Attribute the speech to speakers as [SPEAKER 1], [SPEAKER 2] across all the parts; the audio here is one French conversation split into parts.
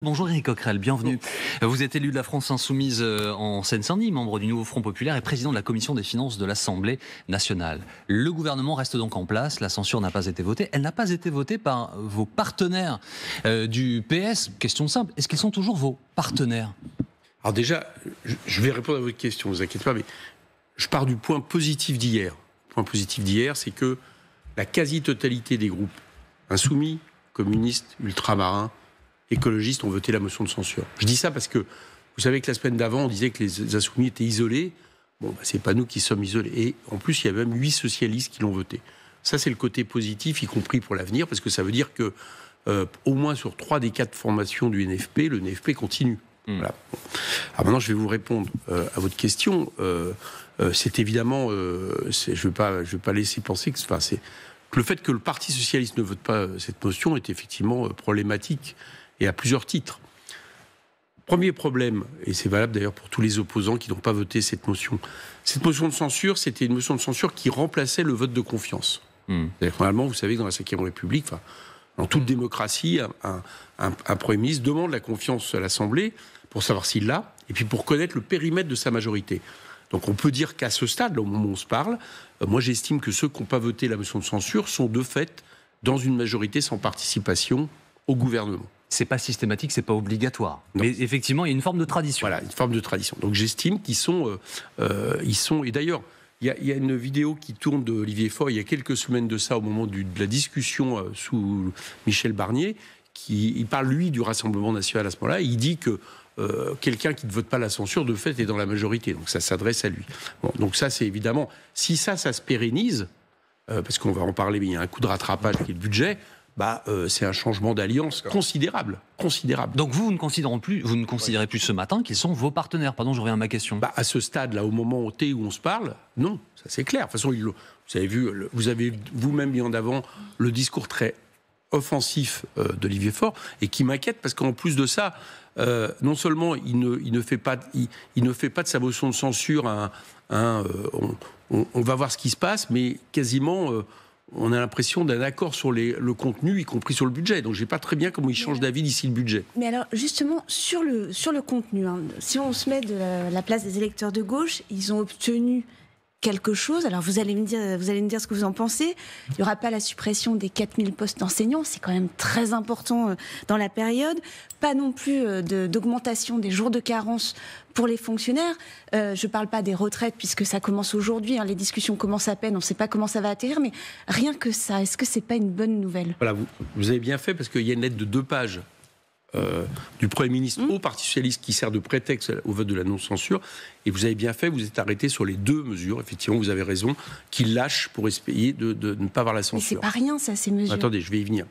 [SPEAKER 1] Bonjour Éric Coquerel, bienvenue. Vous êtes élu de la France Insoumise en Seine-Saint-Denis, membre du Nouveau Front Populaire et président de la Commission des Finances de l'Assemblée nationale. Le gouvernement reste donc en place, la censure n'a pas été votée. Elle n'a pas été votée par vos partenaires du PS. Question simple, est-ce qu'ils sont toujours vos partenaires ?
[SPEAKER 2] Alors déjà, je vais répondre à votre question, ne vous inquiétez pas, mais je pars du point positif d'hier. Le point positif d'hier, c'est que la quasi-totalité des groupes insoumis, communistes, ultramarins, écologistes ont voté la motion de censure. Je dis ça parce que vous savez que la semaine d'avant, on disait que les insoumis étaient isolés. Bon, c'est pas nous qui sommes isolés. Et en plus, il y a même 8 socialistes qui l'ont voté. Ça, c'est le côté positif, y compris pour l'avenir, parce que ça veut dire que au moins sur 3 des 4 formations du NFP, le NFP continue. Voilà. Alors maintenant, je vais vous répondre à votre question. C'est évidemment, je vais pas laisser penser que, c'est le fait que le Parti socialiste ne vote pas cette motion est effectivement problématique. Et à plusieurs titres. Premier problème, et c'est valable d'ailleurs pour tous les opposants qui n'ont pas voté cette motion de censure, c'était une motion de censure qui remplaçait le vote de confiance. C'est-à-dire que normalement, vous savez que dans la Ve République, dans toute démocratie, un Premier ministre demande la confiance à l'Assemblée pour savoir s'il l'a, et puis pour connaître le périmètre de sa majorité. Donc on peut dire qu'à ce stade, là, au moment où on se parle, moi j'estime que ceux qui n'ont pas voté la motion de censure sont de fait dans une majorité sans participation au gouvernement.
[SPEAKER 1] C'est pas systématique, c'est pas obligatoire. Non. Mais effectivement, il y a une forme de tradition.
[SPEAKER 2] Voilà, une forme de tradition. Donc j'estime qu'ils sont, et d'ailleurs, il y a une vidéo qui tourne d'Olivier Faure il y a quelques semaines de ça, au moment de la discussion sous Michel Barnier, il parle lui du Rassemblement national à ce moment-là, et il dit que quelqu'un qui ne vote pas la censure, de fait, est dans la majorité. Donc ça s'adresse à lui. Bon, donc ça, c'est évidemment, si ça se pérennise, parce qu'on va en parler, mais il y a un coup de rattrapage qui est le budget. C'est un changement d'alliance considérable.
[SPEAKER 1] Donc vous ne considérez plus ce matin qu'ils sont vos partenaires. Pardon, je reviens à ma question.
[SPEAKER 2] À ce stade, là, au moment où on se parle, non, ça c'est clair. De toute façon, vous avez vous-même mis en avant le discours très offensif d'Olivier Faure, et qui m'inquiète parce qu'en plus de ça, non seulement il ne fait pas de sa motion de censure on va voir ce qui se passe, mais quasiment... on a l'impression d'un accord sur le contenu, y compris sur le budget. Donc je ne sais pas très bien comment ils changent d'avis d'ici le budget.
[SPEAKER 3] Mais alors, justement, sur le contenu, si on se met de la place des électeurs de gauche, ils ont obtenu quelque chose. Alors vous allez me dire ce que vous en pensez. Il n'y aura pas la suppression des 4000 postes d'enseignants, c'est quand même très important dans la période. Pas non plus d'augmentation des jours de carence pour les fonctionnaires. Je ne parle pas des retraites, puisque ça commence aujourd'hui, les discussions commencent à peine, on ne sait pas comment ça va atterrir, mais rien que ça, est-ce que ce n'est pas une bonne nouvelle ?
[SPEAKER 2] Voilà, vous avez bien fait, parce qu'il y a une lettre de 2 pages du Premier ministre au Parti socialiste qui sert de prétexte au vote de la non-censure, et vous avez bien fait, vous êtes arrêté sur les 2 mesures, effectivement, vous avez raison, qu'il lâche pour essayer de ne pas avoir la censure.
[SPEAKER 3] Mais c'est pas rien, ça, ces mesures.
[SPEAKER 2] Attendez, je vais y venir.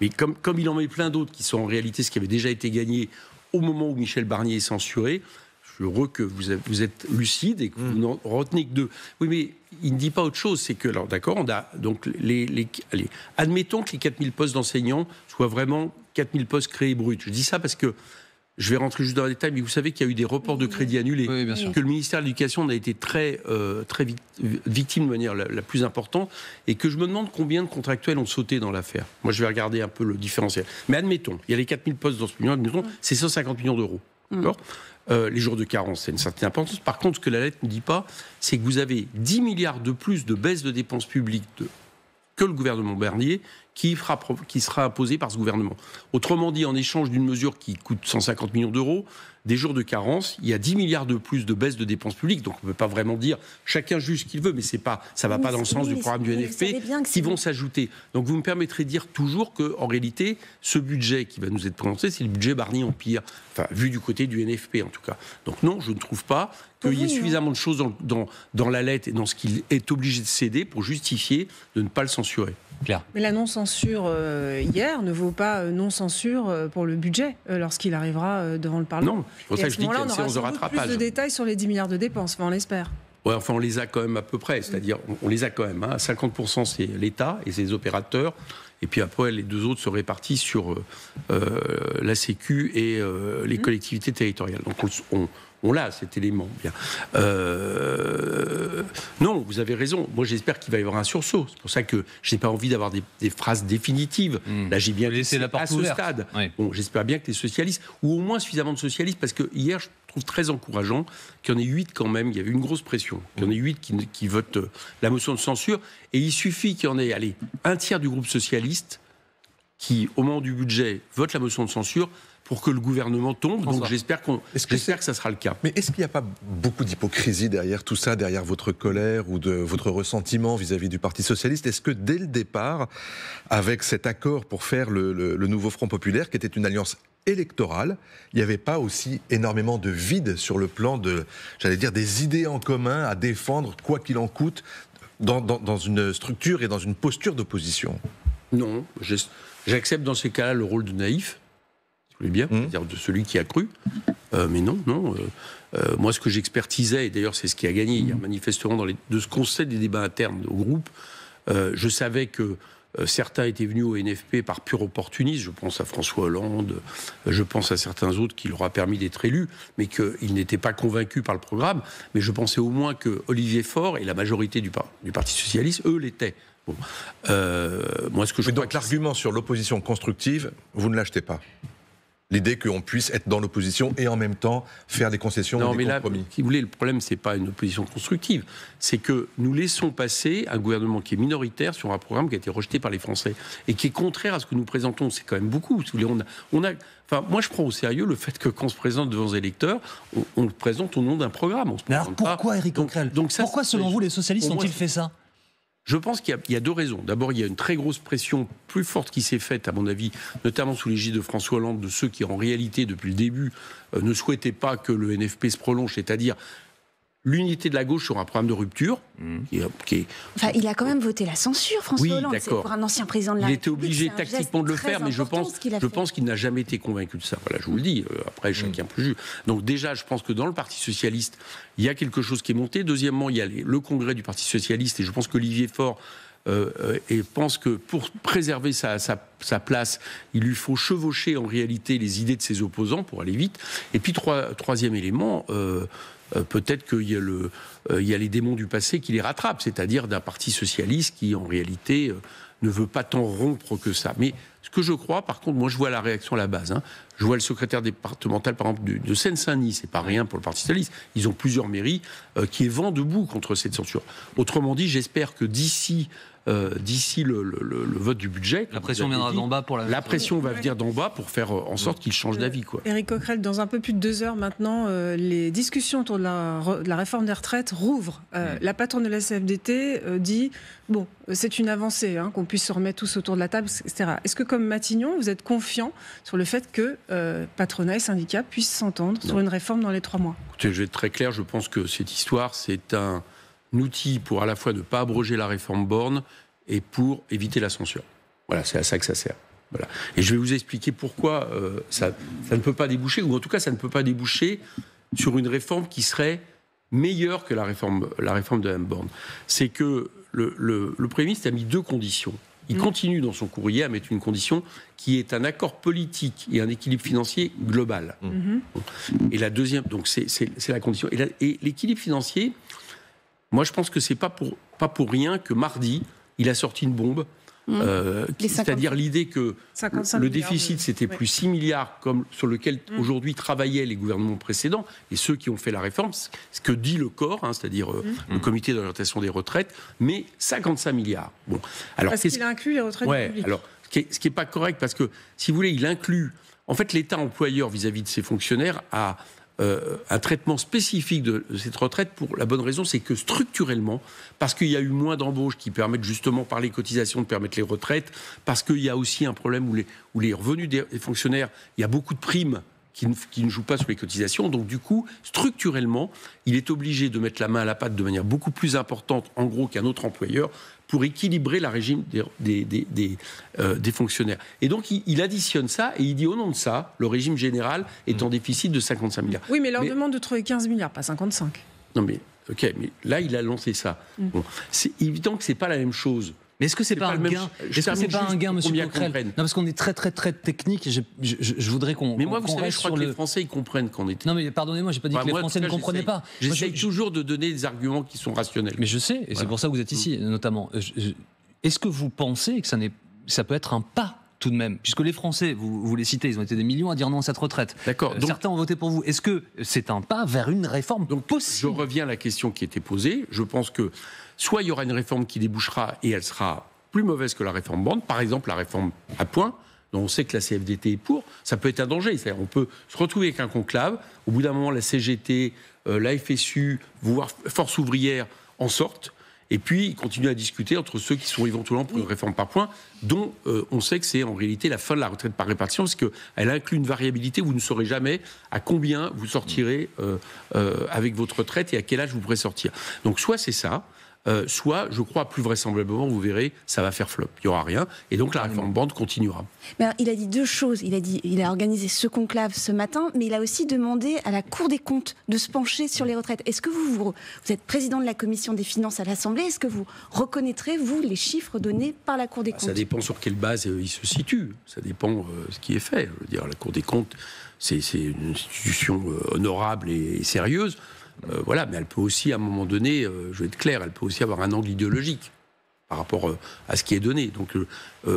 [SPEAKER 2] Mais comme il en met plein d'autres qui sont en réalité ce qui avait déjà été gagné au moment où Michel Barnier est censuré, je suis heureux que vous êtes lucide et que vous n'en retenez que 2. Oui, mais il ne dit pas autre chose, c'est que, alors d'accord, on a donc admettons que les 4000 postes d'enseignants soient vraiment 4000 postes créés bruts. Je dis ça parce que, je vais rentrer juste dans le détail, mais vous savez qu'il y a eu des reports de crédits annulés.
[SPEAKER 1] Oui, bien sûr.
[SPEAKER 2] Que le ministère de l'Éducation a été très victime de manière la plus importante, et que je me demande combien de contractuels ont sauté dans l'affaire. Moi, je vais regarder un peu le différentiel. Mais admettons, il y a les 4000 postes d'enseignants, admettons, c'est 150 millions d'euros. D'accord ? Les jours de carence, c'est une certaine importance. Par contre, ce que la lettre ne dit pas, c'est que vous avez 10 milliards de plus de baisse de dépenses publiques que le gouvernement Barnier qui sera imposé par ce gouvernement. Autrement dit, en échange d'une mesure qui coûte 150 millions d'euros, des jours de carence, il y a 10 milliards de plus de baisse de dépenses publiques. Donc on ne peut pas vraiment dire, chacun juge ce qu'il veut, mais ça ne va pas dans le sens du programme du NFP, qui vont s'ajouter. Donc vous me permettrez de dire toujours qu'en réalité, ce budget qui va nous être présenté, c'est le budget Barnier Empire, enfin vu du côté du NFP en tout cas. Donc non, je ne trouve pas qu'il y ait suffisamment de choses dans la lettre et dans ce qu'il est obligé de céder pour justifier de ne pas le censurer.
[SPEAKER 1] Claire.
[SPEAKER 4] Mais la non-censure hier ne vaut pas non-censure pour le budget lorsqu'il arrivera devant le Parlement.
[SPEAKER 2] Non, c'est pour ça que je dis qu'il y a une séance de rattrapage.
[SPEAKER 4] Plus de détails sur les 10 milliards de dépenses, on l'espère.
[SPEAKER 2] Ouais, enfin, on les a quand même à peu près, c'est-à-dire, on les a quand même. 50% c'est l'État et ses opérateurs, et puis après, les 2 autres se répartissent sur la Sécu et les collectivités territoriales. Donc, On l'a, cet élément. Bien. Non, vous avez raison. Moi, j'espère qu'il va y avoir un sursaut. C'est pour ça que je n'ai pas envie d'avoir des phrases définitives. Là, j'ai bien laissé la porte ouverte. Stade. Oui. Bon, j'espère bien que les socialistes, ou au moins suffisamment de socialistes, parce que hier, je trouve très encourageant qu'il y en ait 8 quand même. Il y avait une grosse pression. Qu'il y en ait 8 qui votent la motion de censure. Et il suffit qu'il y en ait, un tiers du groupe socialiste qui, au moment du budget, vote la motion de censure pour que le gouvernement tombe. Donc j'espère que ça sera le cas.
[SPEAKER 5] Mais est-ce qu'il n'y a pas beaucoup d'hypocrisie derrière tout ça, derrière votre colère ou de votre ressentiment vis-à-vis du Parti socialiste? Est-ce que dès le départ, avec cet accord pour faire le nouveau Front populaire, qui était une alliance électorale, il n'y avait pas aussi énormément de vide sur le plan des idées en commun à défendre, quoi qu'il en coûte, dans une structure et dans une posture d'opposition?
[SPEAKER 2] Non, j'accepte dans ces cas-là le rôle de naïf, si vous voulez bien, c'est-à-dire de celui qui a cru. Mais non. Moi, ce que j'expertisais, et d'ailleurs c'est ce qui a gagné hier, manifestement, de ce qu'on sait des débats internes au groupe, je savais que certains étaient venus au NFP par pur opportunisme. Je pense à François Hollande, je pense à certains autres qui leur a permis d'être élus, mais qu'ils n'étaient pas convaincus par le programme. Mais je pensais au moins que Olivier Faure et la majorité du Parti socialiste, eux, l'étaient. Bon. Moi, ce que je
[SPEAKER 5] mais donc l'argument sur l'opposition constructive, vous ne l'achetez pas? L'idée qu'on puisse être dans l'opposition et en même temps faire des concessions ou des compromis.
[SPEAKER 2] Là, si vous voulez, le problème, c'est pas une opposition constructive, c'est que nous laissons passer un gouvernement qui est minoritaire sur un programme qui a été rejeté par les Français et qui est contraire à ce que nous présentons. C'est quand même beaucoup. Si vous voulez, moi, je prends au sérieux le fait que quand on se présente devant les électeurs, on le présente au nom d'un programme.
[SPEAKER 1] Mais alors pourquoi, Éric Coquerel, pourquoi, selon vous, les socialistes ont-ils fait ça?
[SPEAKER 2] Je pense qu'il y a deux raisons. D'abord, il y a une très grosse pression plus forte qui s'est faite, à mon avis, notamment sous l'égide de François Hollande, de ceux qui, en réalité, depuis le début, ne souhaitaient pas que le NFP se prolonge, c'est-à-dire l'unité de la gauche sur un programme de rupture.
[SPEAKER 3] Enfin, il a quand même voté la censure, François Hollande. C'est pour un ancien président de la République.
[SPEAKER 2] Il était obligé tactiquement de le faire, mais je pense qu'il n'a jamais été convaincu de ça. Voilà, je vous le dis. Après, chacun peut juger. Donc déjà, je pense que dans le Parti socialiste, il y a quelque chose qui est monté. Deuxièmement, il y a le congrès du Parti socialiste, et je pense qu'Olivier Faure et pense que pour préserver sa place, il lui faut chevaucher en réalité les idées de ses opposants pour aller vite. Et puis troisième élément, peut-être qu'il y a les démons du passé qui les rattrapent, c'est-à-dire d'un parti socialiste qui en réalité ne veut pas tant rompre que ça. Mais ce que je crois, par contre, moi je vois la réaction à la base. Je vois le secrétaire départemental, par exemple, de Seine-Saint-Denis, c'est pas rien pour le Parti socialiste. Ils ont plusieurs mairies qui est vent debout contre cette censure. Autrement dit, j'espère que d'ici le vote du budget,
[SPEAKER 1] la pression viendra d'en bas pour
[SPEAKER 2] la pression va venir d'en bas pour faire en sorte qu'il change d'avis.
[SPEAKER 4] Éric Coquerel, dans un peu plus de 2 heures maintenant, les discussions autour de la réforme des retraites rouvrent. La patronne de la CFDT dit bon, c'est une avancée qu'on puisse se remettre tous autour de la table, etc. Est-ce que, comme Matignon, vous êtes confiant sur le fait que patronat et syndicats puissent s'entendre sur une réforme dans les 3 mois?
[SPEAKER 2] Écoutez, je vais être très clair. Je pense que cette histoire, c'est un outil pour à la fois ne pas abroger la réforme Borne et pour éviter la censure. Voilà, c'est à ça que ça sert. Voilà. Et je vais vous expliquer pourquoi ça ne peut pas déboucher, ou en tout cas ça ne peut pas déboucher sur une réforme qui serait meilleure que la réforme de Mme Borne. C'est que le Premier ministre a mis 2 conditions. Il continue dans son courrier à mettre une condition qui est un accord politique et un équilibre financier global. Et la deuxième, donc c'est la condition. Et l'équilibre financier, moi je pense que c'est pas pour rien que mardi, il a sorti une bombe, c'est-à-dire l'idée que le déficit c'était plus 6 milliards comme sur lequel aujourd'hui travaillaient les gouvernements précédents et ceux qui ont fait la réforme, ce que dit le corps, c'est-à-dire le comité d'orientation des retraites, mais 55 milliards. Bon, alors
[SPEAKER 4] parce qu'il inclut les retraites publiques.
[SPEAKER 2] Alors, ce qui n'est pas correct, parce que si vous voulez, il inclut. En fait, l'État employeur vis-à-vis de ses fonctionnaires a un traitement spécifique de cette retraite pour la bonne raison, c'est que structurellement, parce qu'il y a eu moins d'embauches qui permettent justement par les cotisations de permettre les retraites, parce qu'il y a aussi un problème où les revenus des fonctionnaires, il y a beaucoup de primes qui ne jouent pas sur les cotisations. Donc du coup, structurellement, il est obligé de mettre la main à la pâte de manière beaucoup plus importante, en gros, qu'un autre employeur, pour équilibrer la régime des fonctionnaires. Et donc, il additionne ça et il dit, au nom de ça, le régime général est en déficit de 55 milliards.
[SPEAKER 4] Oui, mais leur demande de trouver 15 milliards, pas 55.
[SPEAKER 2] Non, mais, OK, mais là, il a lancé ça. Bon, c'est évident que c'est pas la même chose.
[SPEAKER 1] Mais est-ce que c'est pas un gain? Est-ce que c'est pas un gain, Monsieur Coquerel? Non, parce qu'on est très technique. Je voudrais qu'on.
[SPEAKER 2] Mais moi, vous savez,
[SPEAKER 1] reste
[SPEAKER 2] je crois
[SPEAKER 1] sur
[SPEAKER 2] que les Français ils comprennent qu'on est.
[SPEAKER 1] Non, mais pardonnez-moi, j'ai pas dit que les Français ne comprenaient pas.
[SPEAKER 2] J'essaye toujours de donner des arguments qui sont rationnels.
[SPEAKER 1] Mais je sais, et c'est pour ça que vous êtes ici, notamment. Est-ce que vous pensez que ça peut être un pas tout de même, puisque les Français, vous les citez, ils ont été des millions à dire non à cette retraite.
[SPEAKER 2] D'accord.
[SPEAKER 1] Certains ont voté pour vous. Est-ce que c'est un pas vers une réforme possible?
[SPEAKER 2] Je reviens à la question qui était posée. Je pense que soit il y aura une réforme qui débouchera et elle sera plus mauvaise que la réforme Borne, par exemple la réforme à points, dont on sait que la CFDT est pour, ça peut être un danger. C'est-à-dire on peut se retrouver avec un conclave, au bout d'un moment la CGT, la FSU, voire Force ouvrière en sortent, et puis continuer à discuter entre ceux qui sont éventuellement pour une réforme par points, dont on sait que c'est en réalité la fin de la retraite par répartition, parce qu'elle inclut une variabilité où vous ne saurez jamais à combien vous sortirez avec votre retraite et à quel âge vous pourrez sortir. Donc soit c'est ça, soit, je crois, plus vraisemblablement, vous verrez, ça va faire flop. Il n'y aura rien. Et donc, la réforme Borne continuera.
[SPEAKER 3] Mais alors, il a dit deux choses. Il a organisé ce conclave ce matin, mais il a aussi demandé à la Cour des comptes de se pencher sur les retraites. Est-ce que vous êtes président de la Commission des finances à l'Assemblée? Est-ce que vous reconnaîtrez, vous, les chiffres donnés par la Cour des comptes?
[SPEAKER 2] Ça dépend sur quelle base il se situe. Ça dépend ce qui est fait. Je veux dire, la Cour des comptes, c'est une institution honorable et sérieuse. Voilà, mais elle peut aussi, à un moment donné, je vais être clair, elle peut aussi avoir un angle idéologique par rapport à ce qui est donné. Donc,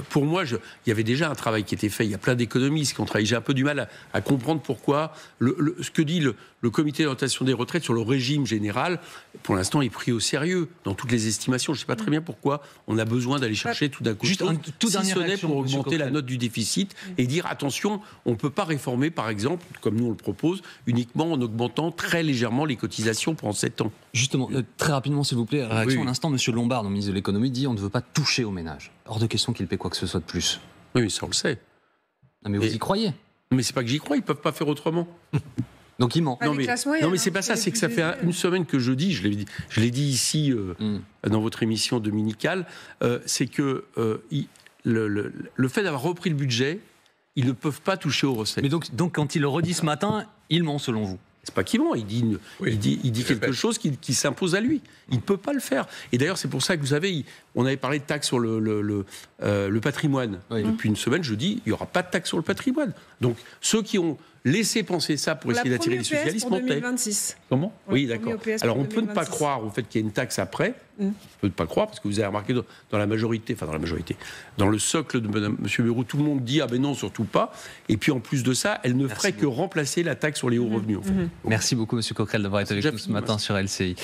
[SPEAKER 2] pour moi, il y avait déjà un travail qui était fait. Il y a plein d'économistes qui ont travaillé. J'ai un peu du mal à comprendre pourquoi ce que dit le comité d'orientation des retraites sur le régime général, pour l'instant, est pris au sérieux dans toutes les estimations. Je ne sais pas très bien pourquoi on a besoin d'aller chercher tout d'un coup.
[SPEAKER 1] Juste un tout dernier réaction
[SPEAKER 2] pour augmenter la note du déficit et dire attention, on ne peut pas réformer, par exemple, comme nous on le propose, uniquement en augmentant très légèrement les cotisations pendant 7 ans.
[SPEAKER 1] Justement, très rapidement, s'il vous plaît, réaction
[SPEAKER 2] Oui.
[SPEAKER 1] à l'instant, Monsieur Lombard, le ministre de l'économie, dit on ne veut pas toucher aux ménages. Hors de question qu'il paie quoi que ce soit de plus.
[SPEAKER 2] Oui, mais ça on le sait.
[SPEAKER 1] Non, mais vous y croyez?
[SPEAKER 2] Mais c'est pas que j'y crois, ils peuvent pas faire autrement.
[SPEAKER 1] Donc il ment.
[SPEAKER 4] Pas
[SPEAKER 2] Non
[SPEAKER 4] les
[SPEAKER 2] mais,
[SPEAKER 4] classes moyennes,
[SPEAKER 2] non mais c'est pas ça, c'est que ça fait une semaine que je dis, je l'ai dit ici dans votre émission dominicale, c'est que le fait d'avoir repris le budget, ils ne peuvent pas toucher aux recettes.
[SPEAKER 1] Mais donc quand il le redit ce matin, il ment selon vous?
[SPEAKER 2] C'est pas qu'il ment, il dit quelque chose qui s'impose à lui. Il ne peut pas le faire. Et d'ailleurs, c'est pour ça que vous savez, on avait parlé de taxes sur le patrimoine.
[SPEAKER 1] Oui.
[SPEAKER 2] Depuis une semaine, je dis, il n'y aura pas de taxe sur le patrimoine. Donc, ceux qui ont laissé penser ça pour essayer d'attirer les socialistes
[SPEAKER 4] pour
[SPEAKER 2] mentaient.
[SPEAKER 4] 2026.
[SPEAKER 2] Comment? Oui, d'accord.
[SPEAKER 4] OPS
[SPEAKER 2] Alors,
[SPEAKER 4] pour
[SPEAKER 2] on peut ne pas
[SPEAKER 4] 2026.
[SPEAKER 2] croire au fait qu'il y ait une taxe après. On peut ne pas croire, parce que vous avez remarqué dans la majorité, dans le socle de M. Bayrou, tout le monde dit ah ben non, surtout pas. Et puis en plus de ça, elle ne ferait que remplacer la taxe sur les hauts revenus. En fait.
[SPEAKER 1] Merci beaucoup, Monsieur Coquerel, d'avoir été avec nous ce matin sur LCI.